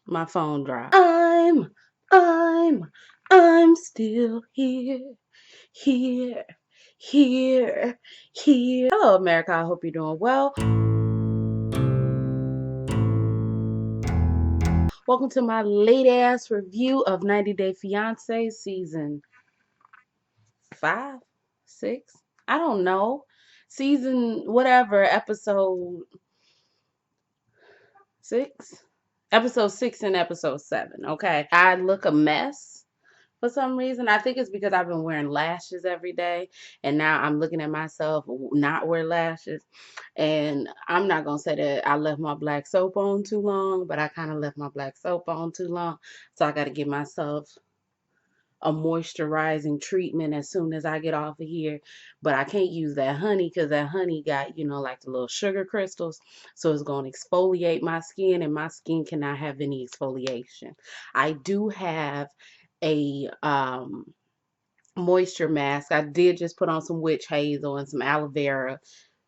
My phone dropped. I'm still here, here, here, here. Hello, America. I hope you're doing well. Welcome to my late ass review of 90 Day Fiance season 5, 6. I don't know. Season whatever, episode 6. Episode 6 and episode 7. Okay. I look a mess for some reason. I think it's because I've been wearing lashes every day, and now I'm looking at myself not wear lashes. And I'm not gonna say that I left my black soap on too long, but I kind of left my black soap on too long, so I got to give myself a moisturizing treatment as soon as I get off of here. But I can't use that honey because that honey got, like the little sugar crystals. So it's going to exfoliate my skin, and my skin cannot have any exfoliation. I do have a moisture mask. I did just put on some witch hazel and some aloe vera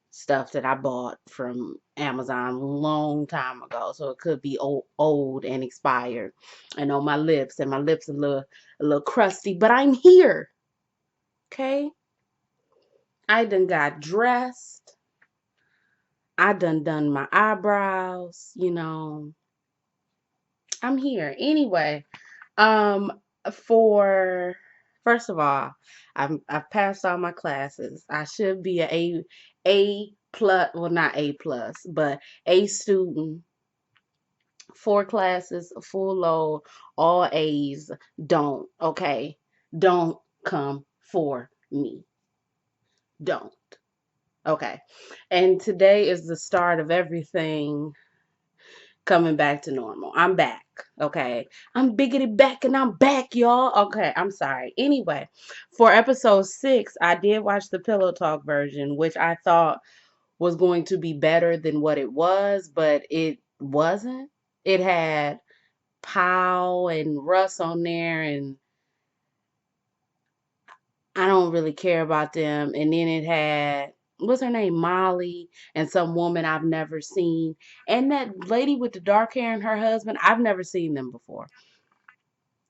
stuff that I bought from Amazon a long time ago, so it could be old and expired. And on my lips, and my lips a little crusty, but I'm here. Okay, I done got dressed. I done my eyebrows. I'm here anyway. Um, for first of all, I've passed all my classes. I should be a plus, well, not A plus, but A student. 4 classes, full load, all A's. Don't, okay? Don't come for me. Don't. Okay. And today is the start of everything coming back to normal. I'm back. Okay. I'm biggity back and I'm back, y'all. Okay. I'm sorry. Anyway, for episode 6, I did watch the Pillow Talk version, which I thought was going to be better than what it was, but it wasn't. It had Powell and Russ on there, and I don't really care about them. And then it had, what's her name, Molly, and some woman I've never seen, and that lady with the dark hair and her husband. I've never seen them before.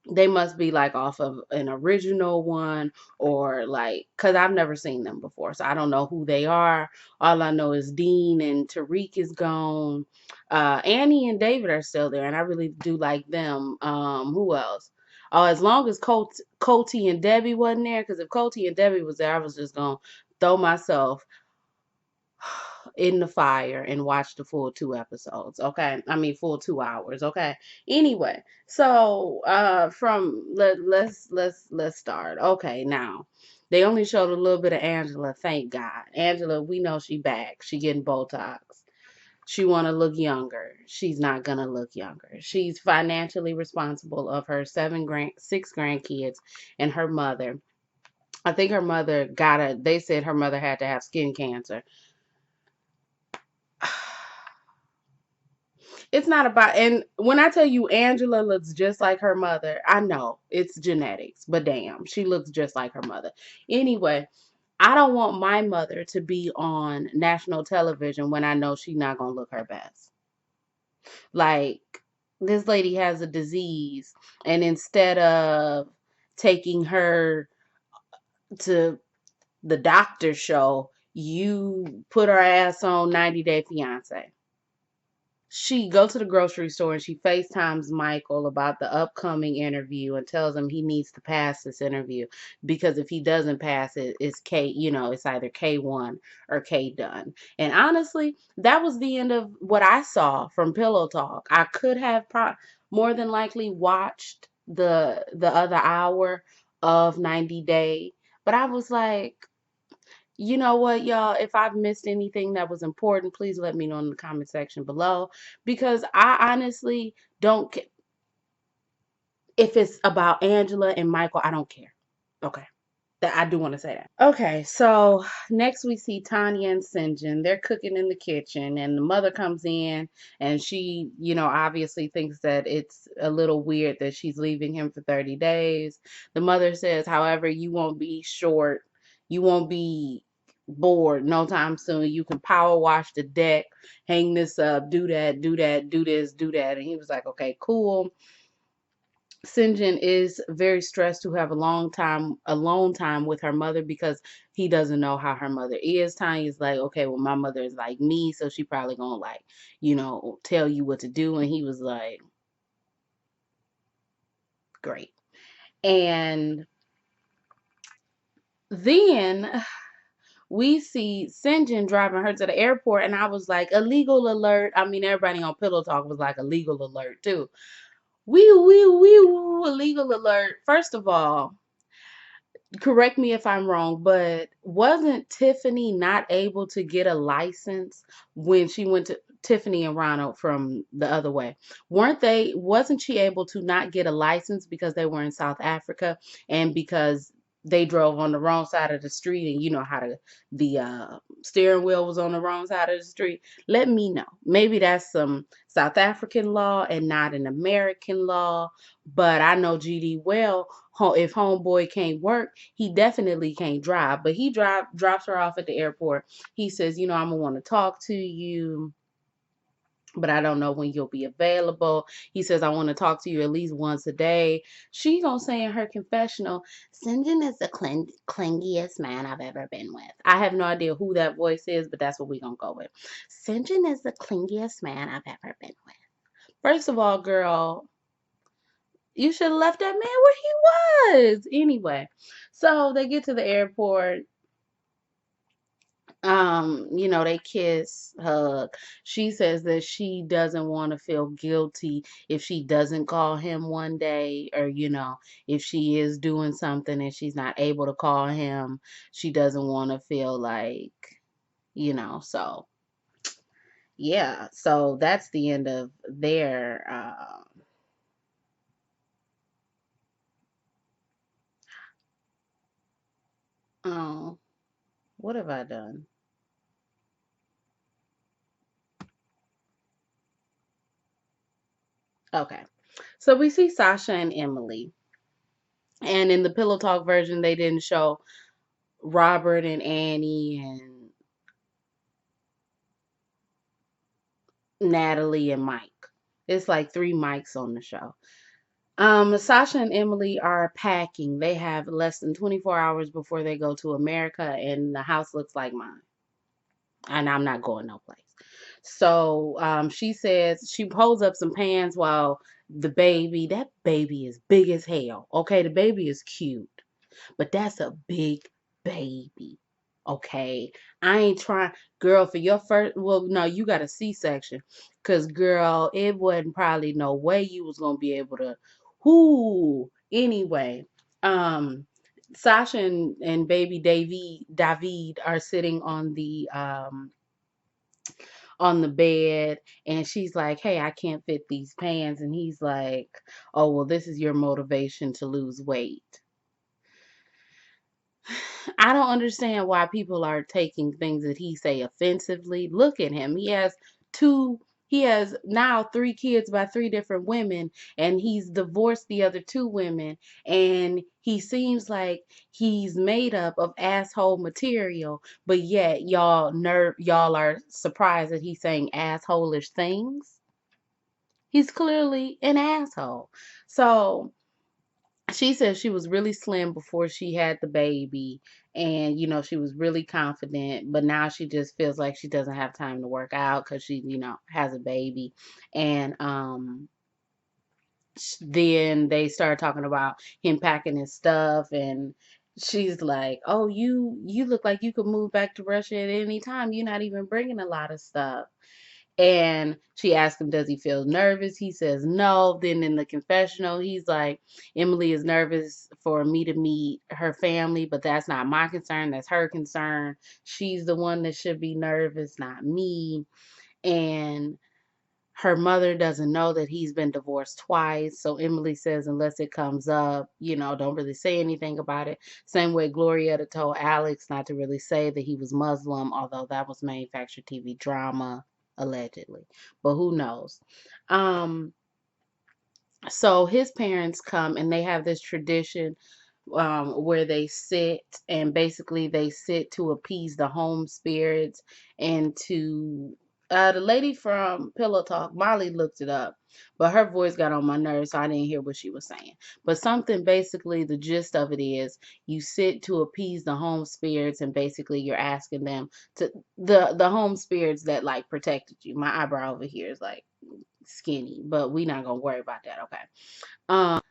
They must be like off of an original one, or like, because I've never seen them before, so I don't know who they are. All I know is Dean and Tariq is gone. Annie and David are still there, and I really do like them. Who else? Oh, as long as Coty and Debbie wasn't there, because if Coty and Debbie was there, I was just gonna throw myself in the fire and watch the full 2 episodes. Okay, I mean full 2 hours. Okay. Anyway, so from let's start. Okay, now they only showed a little bit of Angela. Thank God, Angela. We know she back. She getting Botox. She want to look younger. She's not gonna look younger. She's financially responsible of her 6 grandkids and her mother. I think her mother they said her mother had to have skin cancer. It's not about, and when I tell you Angela looks just like her mother, I know it's genetics, but damn, she looks just like her mother. Anyway, I don't want my mother to be on national television when I know she's not going to look her best. Like, this lady has a disease, and instead of taking her to the doctor show, you put her ass on 90 Day Fiance. She go to the grocery store and she FaceTimes Michael about the upcoming interview and tells him he needs to pass this interview, because if he doesn't pass it, it's it's either K1 or K done. And honestly, that was the end of what I saw from Pillow Talk. I could have more than likely watched the other hour of 90 Day, but I was like, you know what, y'all? If I've missed anything that was important, please let me know in the comment section below, because I honestly don't care. If it's about Angela and Michael, I don't care. Okay. That I do want to say that. Okay, so next we see Tanya and Sinjin. They're cooking in the kitchen, and the mother comes in, and she, obviously thinks that it's a little weird that she's leaving him for 30 days. The mother says, however, you won't be short. You won't be bored no time soon. You can power wash the deck, hang this up, do that, do that, do this, do that. And he was like, okay, cool. Sinjin is very stressed to have a long time alone time with her mother because he doesn't know how her mother is. Tanya's like, okay, well, my mother is like me, so she probably gonna like, tell you what to do. And he was like, great. And then we see Sinjin driving her to the airport, and I was like, illegal alert. I mean, everybody on Pillow Talk was like, illegal alert too. Illegal alert. First of all, correct me if I'm wrong, but wasn't Tiffany not able to get a license when she went to Tiffany and Ronald from the other way? Wasn't she able to not get a license because they were in South Africa and because they drove on the wrong side of the street, and you know how the steering wheel was on the wrong side of the street? Let me know. Maybe that's some South African law and not an American law, but I know GD well, if homeboy can't work, he definitely can't drive. But he drops her off at the airport. He says, I'm gonna want to talk to you, but I don't know when you'll be available. He says, I want to talk to you at least once a day. She gonna say in her confessional, Sinjin is the clingiest man I've ever been with. I have no idea who that voice is, but that's what we gonna go with. Sinjin is the clingiest man I've ever been with. First of all, girl, you should have left that man where he was. Anyway, so they get to the airport. They kiss, hug. She says that she doesn't want to feel guilty if she doesn't call him one day, or, if she is doing something and she's not able to call him, she doesn't want to feel like, so yeah, so that's the end of their, oh, what have I done? Okay. So we see Sasha and Emily. And in the Pillow Talk version, they didn't show Robert and Annie and Natalie and Mike. It's like three Mikes on the show. Sasha and Emily are packing. They have less than 24 hours before they go to America, and the house looks like mine. And I'm not going no place. So she says she pulls up some pans while that baby is big as hell. Okay, the baby is cute, but that's a big baby. Okay, I ain't trying, girl, for your first. Well, no, you got a C-section, cause girl, it wasn't probably no way you was gonna be able to. Whoo. Anyway, um, Sasha and baby David are sitting on the bed, and she's like, hey, I can't fit these pants, and he's like, oh well, this is your motivation to lose weight. I don't understand why people are taking things that he say offensively. Look at him. He has now three kids by three different women, and he's divorced the other two women, and he seems like he's made up of asshole material, but yet y'all are surprised that he's saying assholish things. He's clearly an asshole. So she said she was really slim before she had the baby, and she was really confident, but now she just feels like she doesn't have time to work out because she has a baby. And then they started talking about him packing his stuff, and she's like, oh, you look like you could move back to Russia at any time, you're not even bringing a lot of stuff. And she asked him, does he feel nervous? He says no. Then in the confessional, he's like, Emily is nervous for me to meet her family, but that's not my concern. That's her concern. She's the one that should be nervous, not me. And her mother doesn't know that he's been divorced twice. So Emily says, unless it comes up, don't really say anything about it. Same way Glorietta told Alex not to really say that he was Muslim, although that was manufactured TV drama, allegedly. But who knows? So his parents come, and they have this tradition where they sit, and basically they sit to appease the home spirits and to the lady from Pillow Talk, Molly, looked it up, but her voice got on my nerves, so I didn't hear what she was saying. But something, basically, the gist of it is you sit to appease the home spirits, and basically you're asking them to, the home spirits that like protected you. My eyebrow over here is like skinny, but we not gonna worry about that, okay?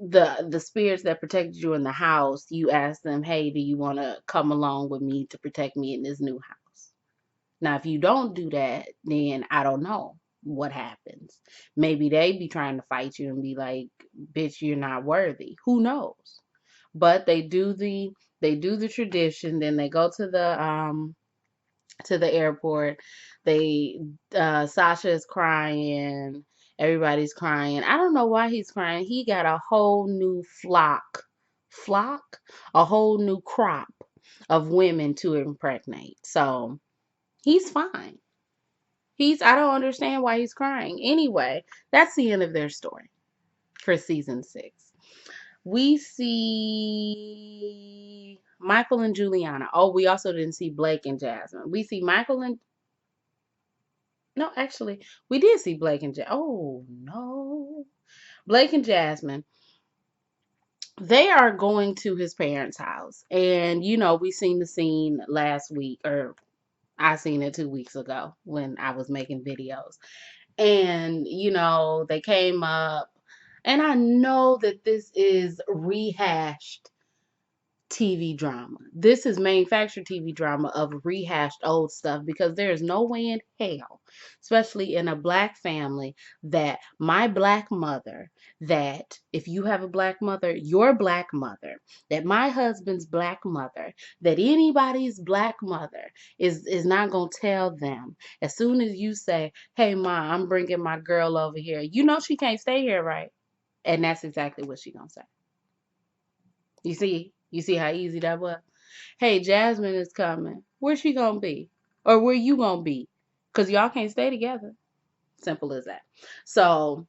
The spirits that protected you in the house, you ask them, hey, do you want to come along with me to protect me in this new house? Now, if you don't do that, then I don't know what happens. Maybe they be trying to fight you and be like, bitch, you're not worthy. Who knows? But they do the tradition, then they go to the airport. They Sasha is crying. Everybody's crying. I don't know why he's crying. He got a whole new flock, a whole new crop of women to impregnate. So he's fine. I don't understand why he's crying. Anyway, that's the end of their story for season 6. We see Michael and Juliana. Oh, we also didn't see Blake and Jasmine. We see Michael and No, actually, we did see Blake and Oh no, Blake and Jasmine. They are going to his parents' house, and we seen the scene last week, or I seen it 2 weeks ago when I was making videos, and they came up, and I know that this is rehashed TV drama. This is manufactured TV drama of rehashed old stuff, because there is no way in hell, especially in a black family, that my black mother, that if you have a black mother, your black mother, that my husband's black mother, that anybody's black mother is not going to tell them as soon as you say, hey, ma, I'm bringing my girl over here. She can't stay here, right? And that's exactly what she going to say. You see how easy that was? Hey, Jasmine is coming. Where's she gonna be? Or where you gonna be? Because y'all can't stay together. Simple as that. So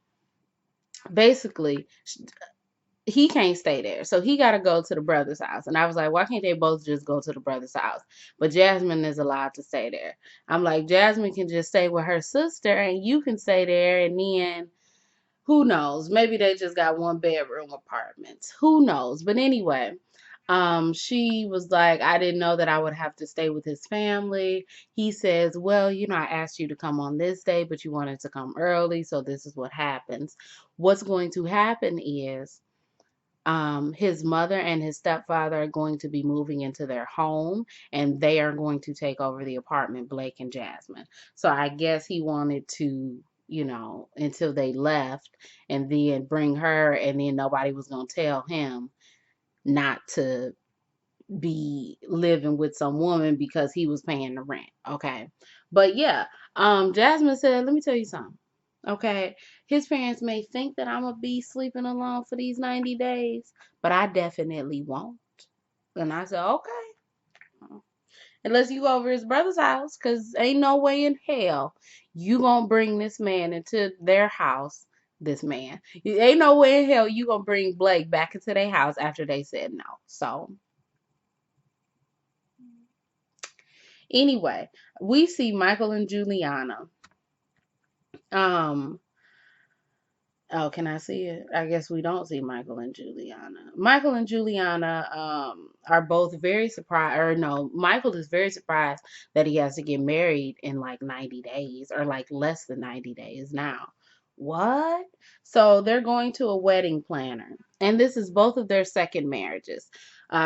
basically, he can't stay there. So he got to go to the brother's house. And I was like, why can't they both just go to the brother's house? But Jasmine is allowed to stay there. I'm like, Jasmine can just stay with her sister and you can stay there, and then who knows? Maybe they just got 1-bedroom apartments. Who knows? But anyway, she was like, I didn't know that I would have to stay with his family. He says, well, I asked you to come on this day, but you wanted to come early, so this is what happens. What's going to happen is his mother and his stepfather are going to be moving into their home, and they are going to take over the apartment, Blake and Jasmine. So I guess he wanted to, until they left, and then bring her, and then nobody was going to tell him not to be living with some woman because he was paying the rent. Okay. But yeah, Jasmine said, let me tell you something. Okay. His parents may think that I'm gonna be sleeping alone for these 90 days, but I definitely won't. And I said, okay. Unless you go over his brother's house, because ain't no way in hell you gonna bring this man into their house. This man. Ain't no way in hell you gonna bring Blake back into their house after they said no. So anyway, we see Michael and Juliana. Um, oh, can I see it? I guess we don't see Michael and Juliana. Michael and Juliana are both very surprised, or no, Michael is very surprised that he has to get married in like 90 days, or like less than 90 days now. What? So they're going to a wedding planner, and this is both of their second marriages.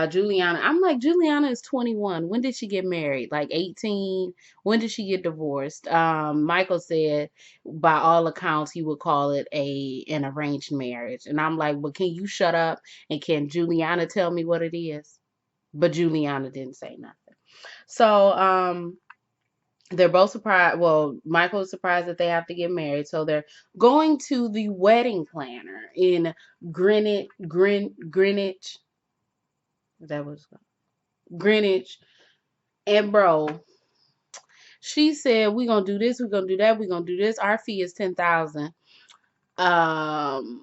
Juliana, I'm like, Juliana is 21. When did she get married? Like 18? When did she get divorced? Michael said by all accounts he would call it an arranged marriage. And I'm like, but can you shut up, and can Juliana tell me what it is? But Juliana didn't say nothing. So they're both surprised. Well, Michael is surprised that they have to get married. So they're going to the wedding planner in Greenwich. That was Greenwich. And bro, she said, we're gonna do this, we're gonna do that, we're gonna do this. Our fee is 10,000. Um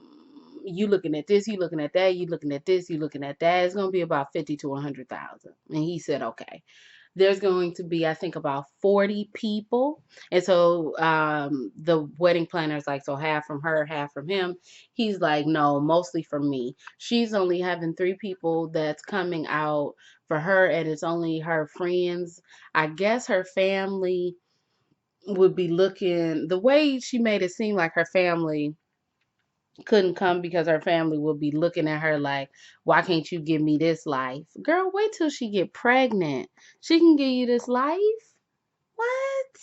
you looking at this, you looking at that, you looking at this, you looking at that. It's gonna be about 50 to 100,000. And he said, okay. There's going to be, I think, about 40 people. And so the wedding planner's like, so half from her, half from him. He's like, no, mostly from me. She's only having 3 people that's coming out for her, and it's only her friends. I guess her family would be looking, the way she made it seem like her family couldn't come because her family would be looking at her like, why can't you give me this life? Girl, wait till she get pregnant. She can give you this life? What?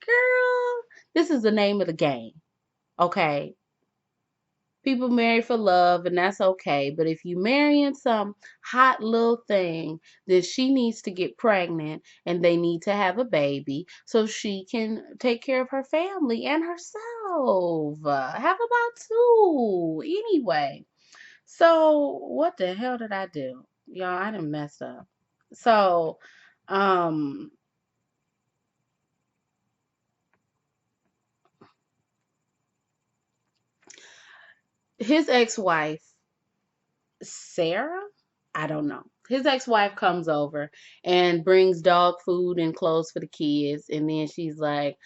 Girl, this is the name of the game. Okay. People marry for love, and that's okay. But if you marrying some hot little thing, then she needs to get pregnant and they need to have a baby so she can take care of her family and herself. Have about 2. Anyway, so what the hell did I do? Y'all, I done messed up. So, um, his ex-wife, Sarah? I don't know. His ex-wife comes over and brings dog food and clothes for the kids. And then she's like,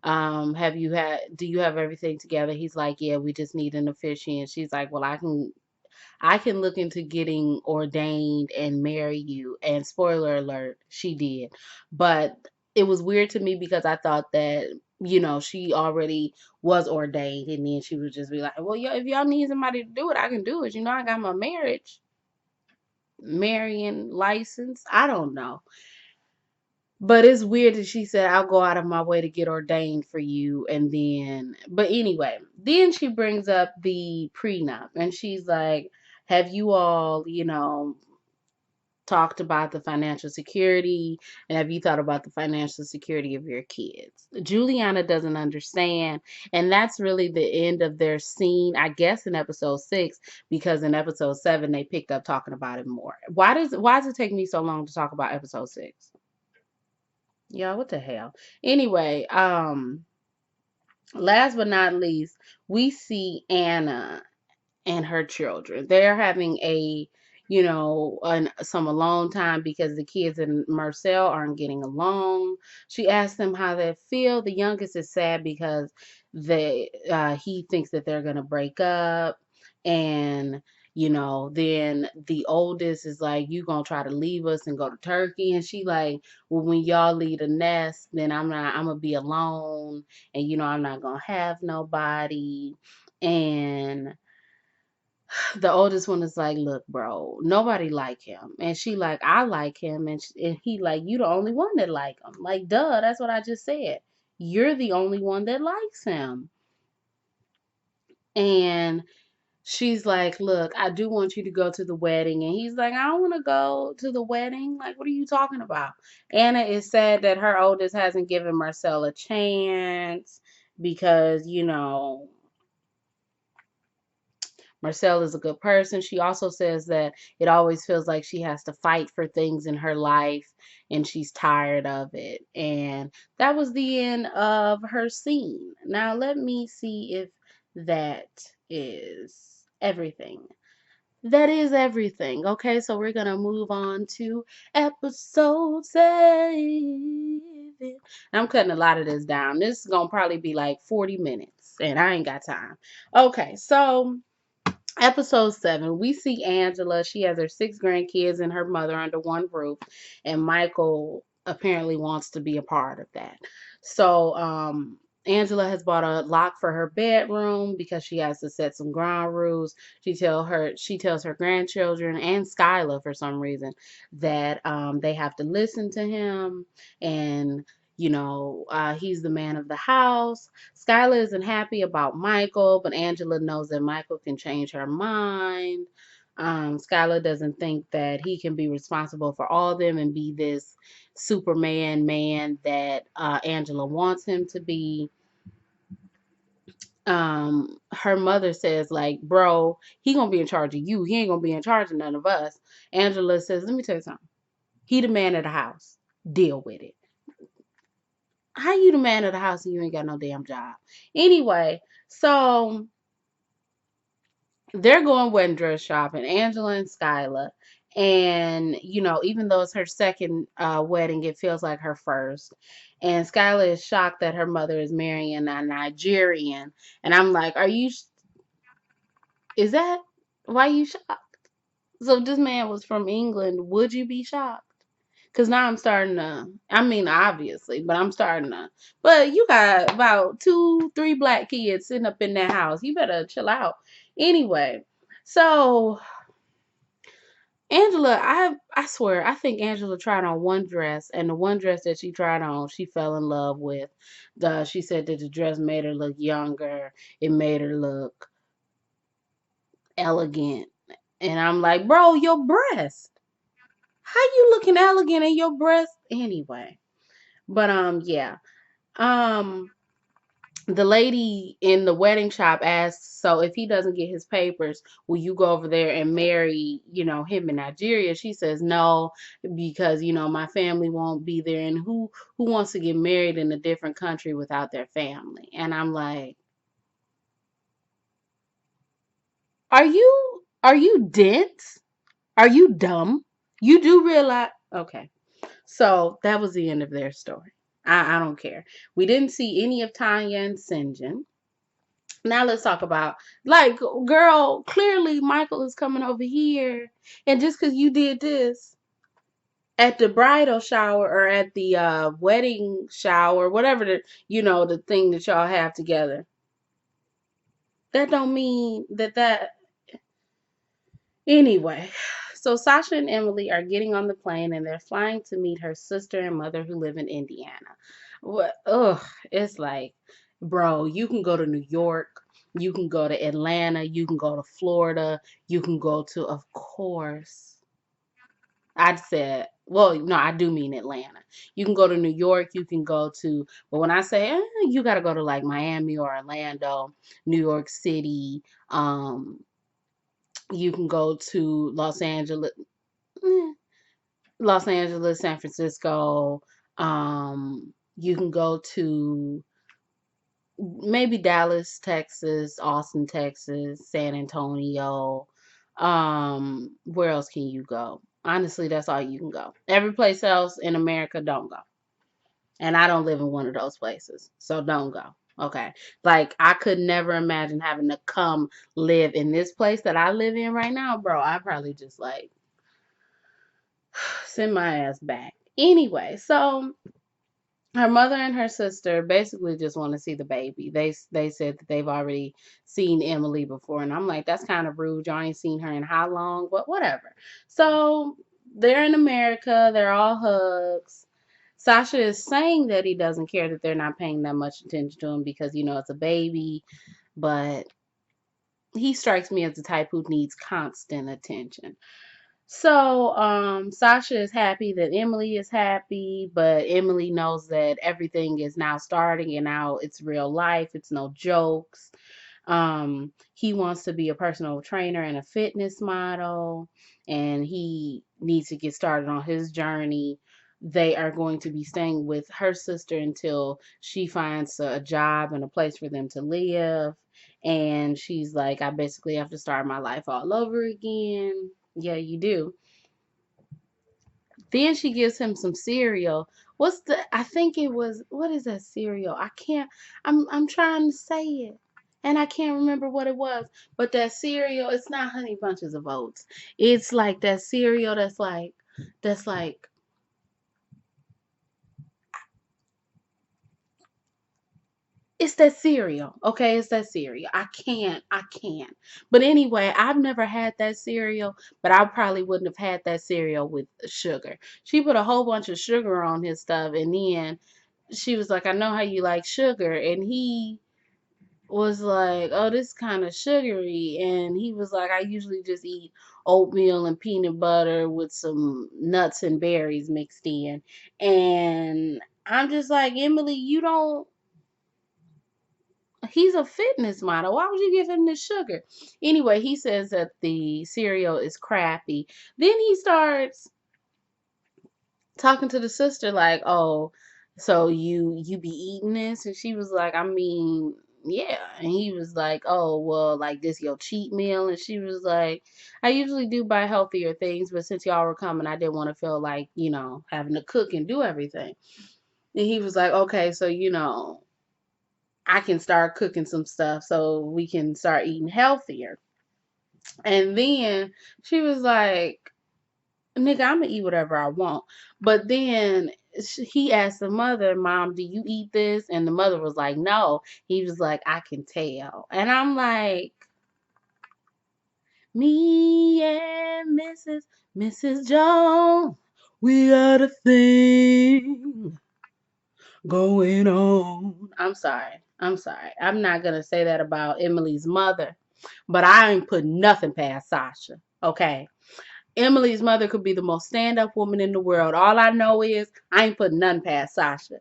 do you have everything together? He's like, yeah, we just need an officiant. She's like, well, I can look into getting ordained and marry you. And spoiler alert, she did. But it was weird to me because I thought that, she already was ordained. And then she would just be like, well, if y'all need somebody to do it, I can do it. I got my marrying license. I don't know. But it's weird that she said, I'll go out of my way to get ordained for you. And then, but anyway, then she brings up the prenup and she's like, have you all, talked about the financial security, and have you thought about the financial security of your kids? Juliana doesn't understand, and that's really the end of their scene, I guess, in episode 6, because in episode 7 they picked up talking about it more. Why does it take me so long to talk about episode 6? Y'all, what the hell? Anyway, last but not least, we see Anna and her children. They're having some alone time because the kids and Marcel aren't getting along. She asks them how they feel. The youngest is sad because he thinks that they're gonna break up, and then the oldest is like, you gonna try to leave us and go to Turkey? And she like, well, when y'all leave the nest, then I'm gonna be alone, and I'm not gonna have nobody. And the oldest one is like, look, bro, nobody like him. And she like, I like him. And he like, you the only one that like him. Like, duh, that's what I just said. You're the only one that likes him. And she's like, look, I do want you to go to the wedding. And he's like, I don't want to go to the wedding. Like, what are you talking about? Anna is sad that her oldest hasn't given Marcel a chance because, Marcel is a good person. She also says that it always feels like she has to fight for things in her life and she's tired of it. And that was the end of her scene. Now, let me see if that is everything. That is everything. Okay, so we're going to move on to episode 7. I'm cutting a lot of this down. This is going to probably be like 40 minutes, and I ain't got time. Okay, so episode 7, we see Angela. She has her 6 grandkids and her mother under one roof, and Michael apparently wants to be a part of that. So, Angela has bought a lock for her bedroom because she has to set some ground rules. She tells her grandchildren and Skylar for some reason that they have to listen to him, and he's the man of the house. Skylar isn't happy about Michael, but Angela knows that Michael can change her mind. Skylar doesn't think that he can be responsible for all of them and be this Superman man that Angela wants him to be. Her mother says, like, bro, he gonna be in charge of you. He ain't gonna be in charge of none of us. Angela says, let me tell you something. He the man of the house. Deal with it. How you the man of the house and you ain't got no damn job? Anyway, so they're going wedding dress shopping, Angela and Skylar. And, even though it's her second wedding, it feels like her first. And Skylar is shocked that her mother is marrying a Nigerian. And I'm like, is that why you shocked? So if this man was from England, would you be shocked? Because now I'm starting to, I mean, obviously, but I'm starting to, but you got about 2, 3 black kids sitting up in that house. You better chill out. Anyway, so Angela, I swear, I think Angela tried on one dress, and the one dress that she tried on, she fell in love with. She said that the dress made her look younger. It made her look elegant. And I'm like, bro, your breast. How you looking elegant in your breast? Anyway. But yeah. Um the lady in the wedding shop asks, so if he doesn't get his papers, will you go over there and marry, him in Nigeria? She says no, because my family won't be there, and who wants to get married in a different country without their family? And I'm like, are you dense? Are you dumb? You do realize, okay. So that was the end of their story. I don't care. We didn't see any of Tanya and Sinjin. Now let's talk about, like, girl, clearly Michael is coming over here. And just because you did this at the bridal shower or at the wedding shower, whatever the thing that y'all have together, that don't mean that. Anyway, so Sasha and Emily are getting on the plane and they're flying to meet her sister and mother who live in Indiana. What? Ugh, it's like, bro, you can go to New York, you can go to Atlanta, you can go to Florida, you can go to, of course, I said, well, no, I do mean Atlanta. You can go to New York, you can go to, but when I say, you got to go to like Miami or Orlando, New York City, you can go to eh, Los Angeles, San Francisco. You can go to maybe Dallas, Texas, Austin, Texas, San Antonio. Where else can you go? Honestly, that's all you can go. Every place else in America, don't go. And I don't live in one of those places, so don't go. Okay. Like, I could never imagine having to come live in this place that I live in right now, bro. I probably just like send my ass back. Anyway, so her mother and her sister basically just want to see the baby. They said that they've already seen Emily before, and I'm like, that's kind of rude. Y'all ain't seen her in how long? But whatever. So they're in America. They're all hugs. Sasha is saying that he doesn't care that they're not paying that much attention to him because it's a baby, but he strikes me as the type who needs constant attention. So, Sasha is happy that Emily is happy, but Emily knows that everything is now starting and now it's real life. It's no jokes. He wants to be a personal trainer and a fitness model, and he needs to get started on his journey. They are going to be staying with her sister until she finds a job and a place for them to live. And she's like, I basically have to start my life all over again. Yeah, you do. Then she gives him some cereal. I think it was, what is that cereal? I'm trying to say it. And I can't remember what it was. But that cereal, it's not Honey Bunches of Oats. It's like that cereal that's like, it's that cereal. Okay, it's that cereal. I can't. But anyway, I've never had that cereal, but I probably wouldn't have had that cereal with sugar. She put a whole bunch of sugar on his stuff, and then she was like, I know how you like sugar. And he was like, oh, this kind of sugary. And he was like, I usually just eat oatmeal and peanut butter with some nuts and berries mixed in. And I'm just like, Emily, you don't. He's a fitness model. Why would you give him this sugar? Anyway, he says that the cereal is crappy. Then he starts talking to the sister like, "Oh, so you be eating this?" And she was like, "I mean, yeah. And he was like, oh, well, like this your cheat meal? And she was like, I usually do buy healthier things, but since y'all were coming, I didn't want to feel like, having to cook and do everything. And he was like, okay, so, I can start cooking some stuff so we can start eating healthier. And then she was like, nigga, I'm gonna eat whatever I want. But then he asked the mother, Mom, do you eat this? And the mother was like, no. He was like, I can tell. And I'm like, me and Mrs. Jones, we got a thing going on. I'm sorry. I'm sorry. I'm not gonna say that about Emily's mother, but I ain't put nothing past Sasha. Okay. Emily's mother could be the most stand-up woman in the world. All I know is I ain't put none past Sasha.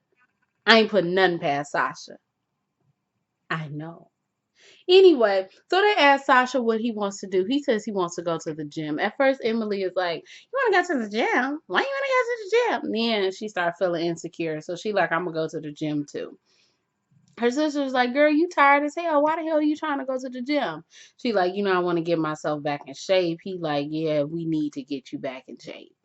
I ain't put none past Sasha. I know. Anyway, so they asked Sasha what he wants to do. He says he wants to go to the gym. At first, Emily is like, "You want to go to the gym? Why you want to go to the gym?" Then she started feeling insecure, so she like, "I'm gonna go to the gym too." Her sister's like, "Girl, you tired as hell. Why the hell are you trying to go to the gym?" She like, "I want to get myself back in shape." He like, "Yeah, we need to get you back in shape."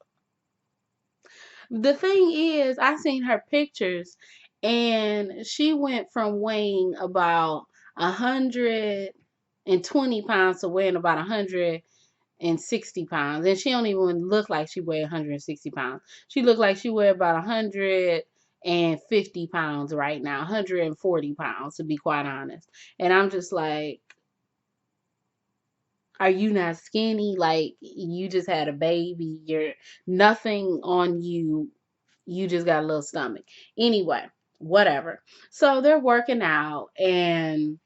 The thing is, I seen her pictures, and she went from weighing about 120 pounds to weighing about 160 pounds, and she don't even look like she weighed 160 pounds. She looked like she weighed about 150 pounds right now, 140 pounds to be quite honest. And I'm just like, are you not skinny? Like, you just had a baby. You're nothing on you. You just got a little stomach. Anyway, whatever. So they're working out, and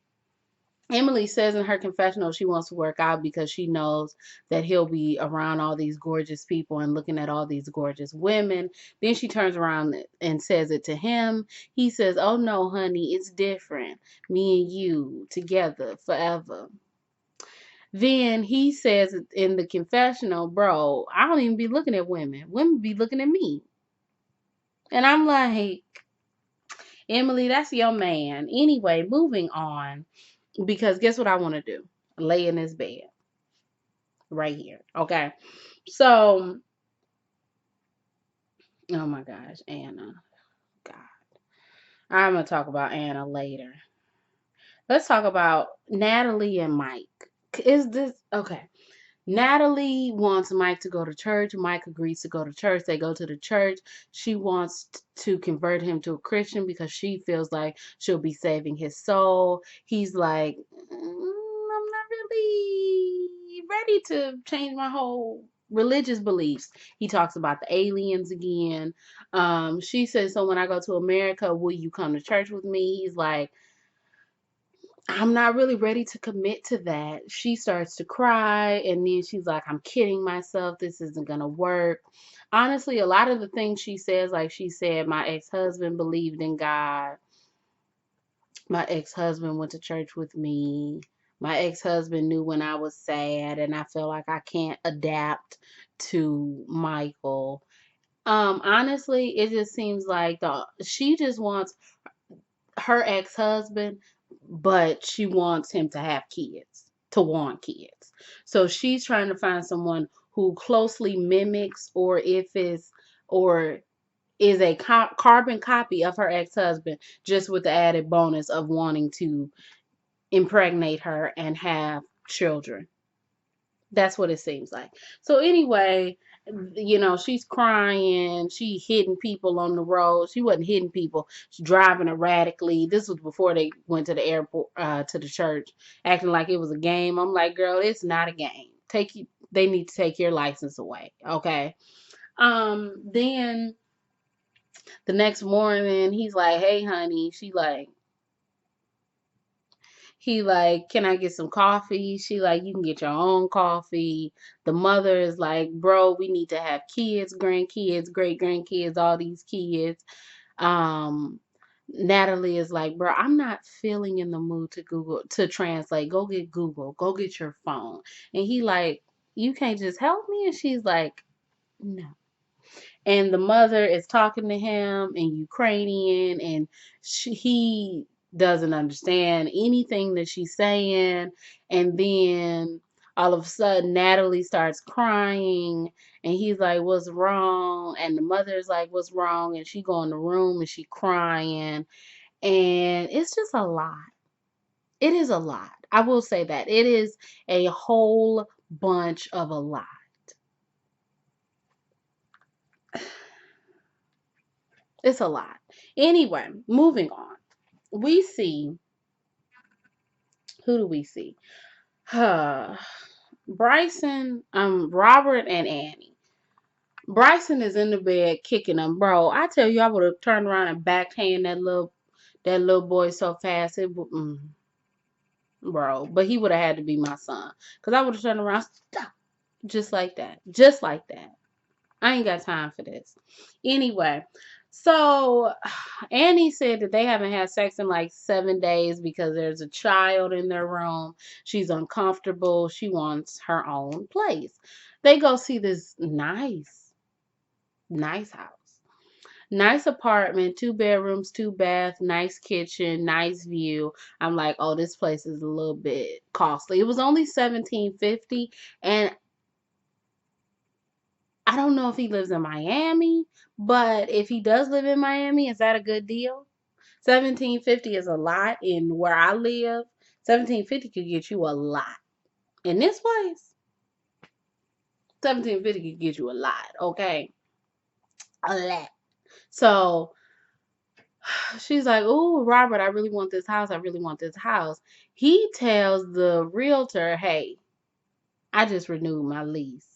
Emily says in her confessional she wants to work out because she knows that he'll be around all these gorgeous people and looking at all these gorgeous women. Then she turns around and says it to him. He says, "Oh no, honey, it's different. Me and you together forever." Then he says in the confessional, "Bro, I don't even be looking at women. Women be looking at me." And I'm like, Emily, that's your man. Anyway, moving on. Because guess what I want to do? Lay in this bed. Right here. Okay. So, oh my gosh, Anna. God. I'm going to talk about Anna later. Let's talk about Natalie and Mike. Is this okay? Natalie wants Mike to go to church. Mike agrees to go to church. They go to the church. She wants to convert him to a Christian because she feels like she'll be saving his soul. He's like, I'm not really ready to change my whole religious beliefs. He talks about the aliens again. She says, so when I go to America, will you come to church with me? He's like, I'm not really ready to commit to that. She starts to cry, and then she's like, I'm kidding myself. This isn't going to work. Honestly, a lot of the things she says, like she said, my ex-husband believed in God. My ex-husband went to church with me. My ex-husband knew when I was sad, and I feel like I can't adapt to Michael. Honestly, it just seems like she just wants her ex-husband, but she wants him to have kids, to want kids. So she's trying to find someone who closely mimics or is a carbon copy of her ex-husband, just with the added bonus of wanting to impregnate her and have children. That's what it seems like. So anyway, she's crying. She hitting people on the road. She wasn't hitting people. She's driving erratically. This was before they went to the airport, to the church, acting like it was a game. I'm like, girl, it's not a game. They need to take your license away. Okay. Then the next morning, he's like, hey, honey. He like, can I get some coffee? She like, you can get your own coffee. The mother is like, bro, we need to have kids, grandkids, great grandkids, all these kids. Um, Natalie is like, bro, I'm not feeling in the mood to translate. Go get Google. Go get your phone. And he like, you can't just help me? And she's like, no. And the mother is talking to him in Ukrainian, and he doesn't understand anything that she's saying. And then all of a sudden, Natalie starts crying, and he's like, "What's wrong?" And the mother's like, "What's wrong?" And she go in the room and she crying, and it's just a lot. It is a lot. I will say that it is a whole bunch of a lot. It's a lot. Anyway, moving on. We see, who do we see? Bryson, Robert and Annie. Bryson is in the bed kicking them, bro. I tell you, I would have turned around and backhand that little boy so fast bro. But he would have had to be my son, cause I would have turned around, stop, just like that, just like that. I ain't got time for this. Anyway, so Annie said that they haven't had sex in like 7 days because there's a child in their room. She's uncomfortable. She wants her own place. They go see this nice house. Nice apartment, 2 bedrooms, 2 baths, nice kitchen, nice view. I'm like, oh, this place is a little bit costly. It was only $17.50, and I don't know if he lives in Miami, but if he does live in Miami, is that a good deal? 1750 is a lot in where I live. 1750 could get you a lot. In this place, 1750 could get you a lot, okay? A lot. So she's like, "Oh, Robert, I really want this house. I really want this house." He tells the realtor, "Hey, I just renewed my lease."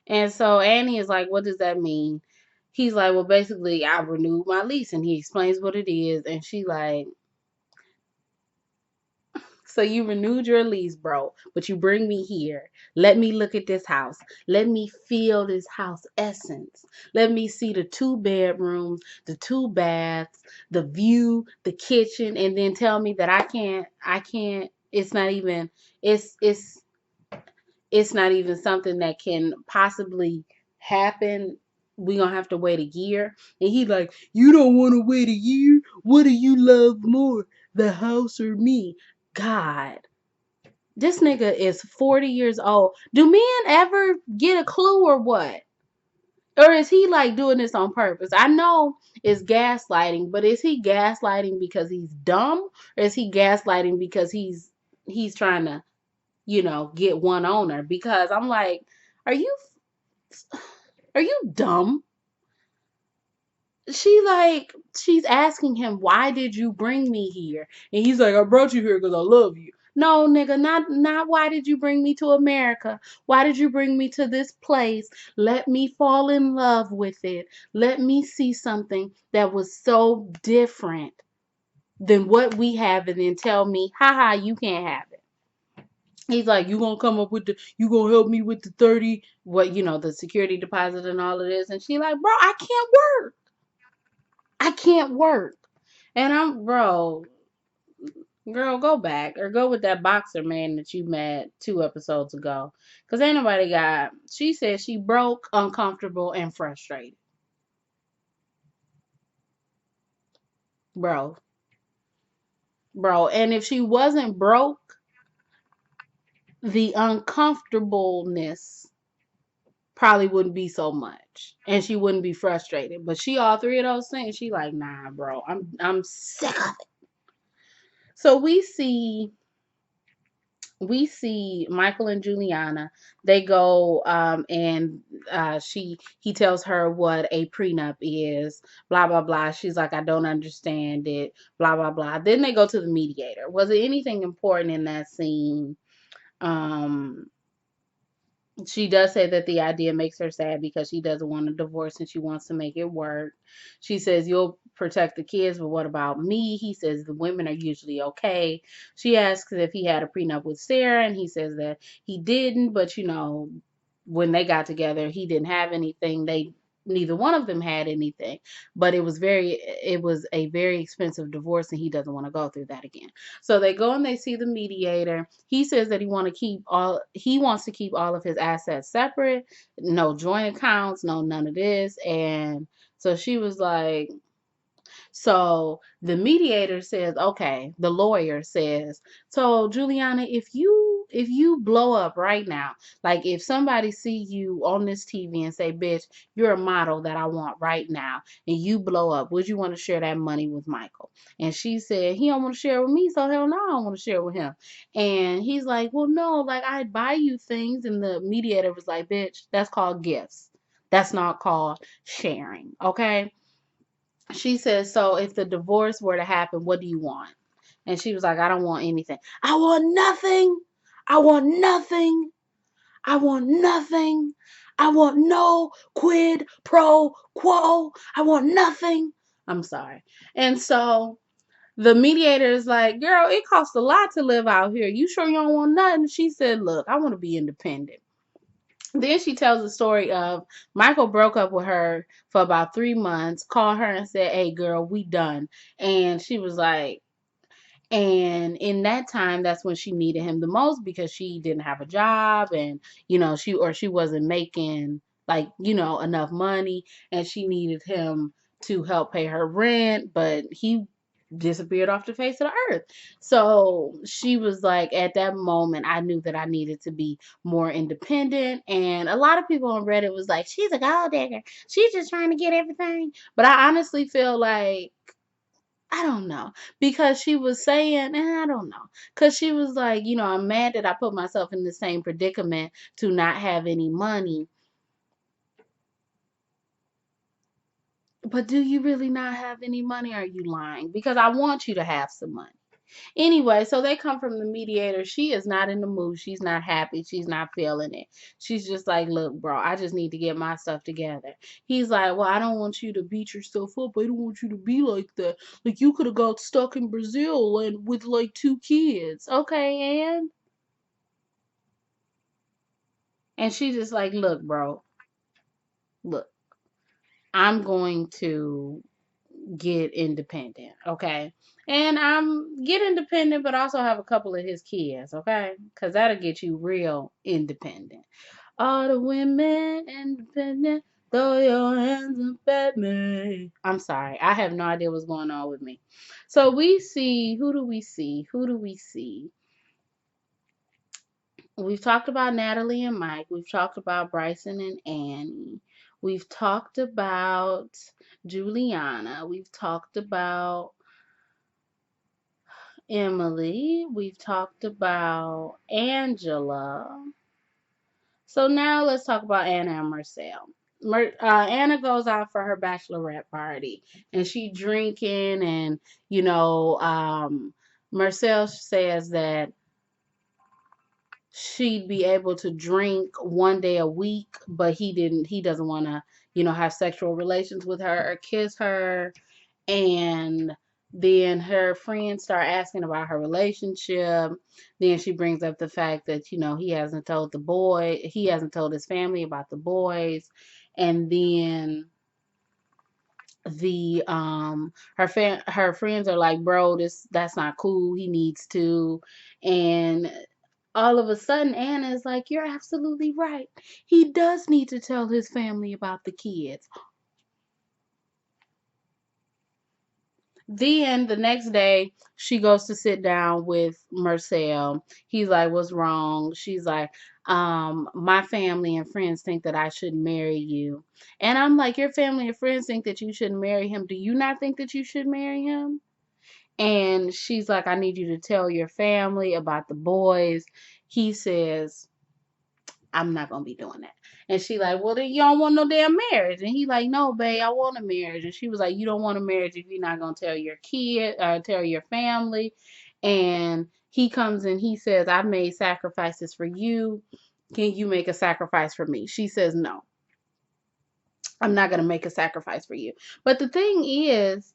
And so Annie is like, "What does that mean?" He's like, "Well, basically, I renewed my lease." And he explains what it is. And she like, "So you renewed your lease, bro, but you bring me here. Let me look at this house. Let me feel this house essence. Let me see the 2 bedrooms, the 2 baths, the view, the kitchen, and then tell me that I can't, it's not even, it's not even something that can possibly happen. We gonna have to wait a year." And he like, "You don't want to wait a year? What do you love more, the house or me?" God, this nigga is 40 years old. Do men ever get a clue or what? Or is he like doing this on purpose? I know it's gaslighting, but is he gaslighting because he's dumb, or is he gaslighting because he's trying to, get one owner? Because I'm like, are you dumb? She's asking him, "Why did you bring me here?" And he's like, "I brought you here because I love you." No, nigga, not why did you bring me to America? Why did you bring me to this place? Let me fall in love with it. Let me see something that was so different than what we have, and then tell me, haha, you can't have it. He's like, you gonna help me with the 30, the security deposit and all of this. And she like, "Bro, I can't work. I can't work." And bro, girl, go back or go with that boxer man that you met 2 episodes ago. Cause ain't nobody she said she broke, uncomfortable, and frustrated. Bro. Bro. And if she wasn't broke, the uncomfortableness probably wouldn't be so much. And she wouldn't be frustrated. But she all three of those things, she like, nah, bro. I'm sick of it. So we see Michael and Juliana. They go and he tells her what a prenup is, blah blah blah. She's like, "I don't understand it," blah blah blah. Then they go to the mediator. Was it anything important in that scene? Um she does say that the idea makes her sad because she doesn't want a divorce and she wants to make it work. She says, "You'll protect the kids, but what about me?" He says the women are usually okay. She asks if he had a prenup with Sarah, and he says that he didn't, but when they got together, he didn't have anything. Neither one of them had anything, but it was a very expensive divorce, and he doesn't want to go through that again. So they go and they see the mediator. He says that he wants to keep all of his assets separate, no joint accounts, no none of this. And so she was like, So the mediator says, okay, the lawyer says, so Juliana, if you blow up right now, like if somebody see you on this TV and say, bitch, you're a model that I want right now, and you blow up, would you want to share that money with Michael? And she said, he don't want to share it with me, so hell no, I don't want to share it with him. And he's like, well, no, like I'd buy you things. And the mediator was like, bitch, that's called gifts. That's not called sharing. Okay. She says, so if the divorce were to happen, what do you want? And she was like, I don't want anything. I want nothing. I want nothing. I want nothing. I want no quid pro quo. I want nothing. I'm sorry. And so the mediator is like, girl, it costs a lot to live out here. You sure you don't want nothing? She said, look, I want to be independent. Then she tells the story of Michael broke up with her for about 3 months, called her and said, hey, girl, we done. And she was like, and in that time, that's when she needed him the most because she didn't have a job and, she wasn't making like, enough money, and she needed him to help pay her rent, but he disappeared off the face of the earth. So she was like, at that moment, I knew that I needed to be more independent. And a lot of people on Reddit was like, she's a gold digger. She's just trying to get everything. But I honestly feel like, I don't know, because she was saying, I don't know, because she was like, I'm mad that I put myself in the same predicament to not have any money. But do you really not have any money? Or are you lying? Because I want you to have some money. Anyway, so they come from the mediator. She is not in the mood. She's not happy. She's not feeling it. She's just like, look, bro, I just need to get my stuff together. He's like, well, I don't want you to beat yourself up. I don't want you to be like that. Like, you could have got stuck in Brazil and with like 2 kids. Okay, and she's just like, look, bro, look, I'm going to get independent, okay? And I'm get independent, but also have a couple of his kids, okay? Because that'll get you real independent. All the women independent, throw your hands up at me. I'm sorry, I have no idea what's going on with me. So we see, who do we see? Who do we see? We've talked about Natalie and Mike. We've talked about Bryson and Annie. We've talked about Juliana. We've talked about Emily. We've talked about Angela. So now let's talk about Anna and Marcel. Anna goes out for her bachelorette party and she drinking, and Marcel says that she'd be able to drink 1 day a week, but he doesn't want to, have sexual relations with her or kiss her. And then her friends start asking about her relationship. Then she brings up the fact that, he hasn't told his family about the boys. And then her friends are like, bro, that's not cool. He needs to. And all of a sudden, Anna is like, you're absolutely right. He does need to tell his family about the kids. Then the next day, she goes to sit down with Marcel. He's like, what's wrong? She's like, my family and friends think that I should marry you. And I'm like, your family and friends think that you shouldn't marry him. Do you not think that you should marry him? And she's like, I need you to tell your family about the boys. He says, I'm not gonna be doing that. And she like, well, then you don't want no damn marriage. And he like, no, babe, I want a marriage. And she was like, you don't want a marriage if you're not gonna tell your kid, tell your family. And he comes and he says, I've made sacrifices for you. Can you make a sacrifice for me? She says, no, I'm not gonna make a sacrifice for you. But the thing is,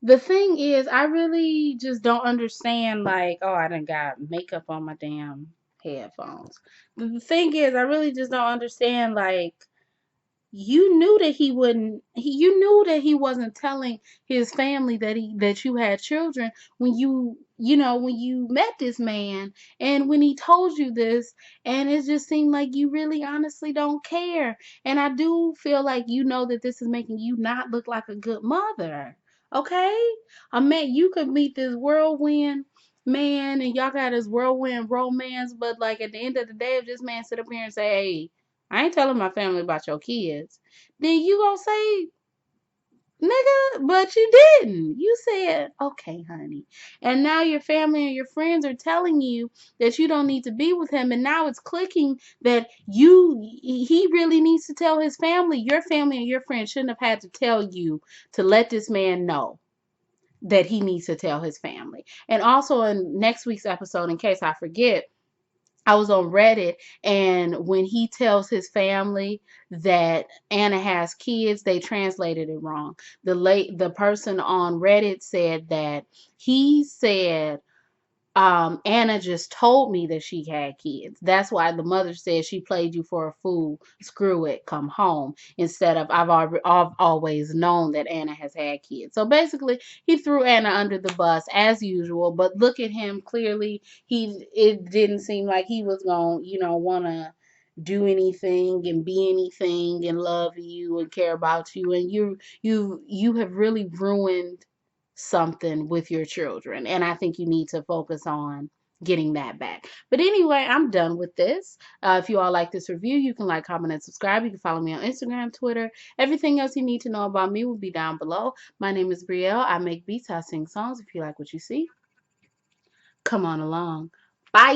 I really just don't understand, like, oh, I done got makeup on my damn headphones. The thing is, I really just don't understand, like, you knew that you knew that he wasn't telling his family that you had children when when you met this man, and when he told you this, and it just seemed like you really honestly don't care. And I do feel like that this is making you not look like a good mother. Okay? I mean, you could meet this whirlwind man and y'all got this whirlwind romance, but like at the end of the day, if this man sit up here and say, hey, I ain't telling my family about your kids, then you gonna say, nigga, but you didn't. You said, okay, honey. And now your family and your friends are telling you that you don't need to be with him. And now it's clicking that he really needs to tell his family. Your family and your friends shouldn't have had to tell you to let this man know that he needs to tell his family. And also in next week's episode, in case I forget, I was on Reddit, and when he tells his family that Anna has kids, they translated it wrong. The person on Reddit said that he said Anna just told me that she had kids. That's why the mother said she played you for a fool. Screw it, come home. Instead of I've always known that Anna has had kids. So basically, he threw Anna under the bus as usual. But look at him. Clearly, it didn't seem like he was gonna, want to do anything and be anything and love you and care about you. And you have really ruined something with your children. And I think you need to focus on getting that back. But anyway, I'm done with this. If you all like this review, you can like, comment, and subscribe. You can follow me on Instagram, Twitter. Everything else you need to know about me will be down below. My name is Brielle. I make beats. I sing songs. If you like what you see, come on along. Bye.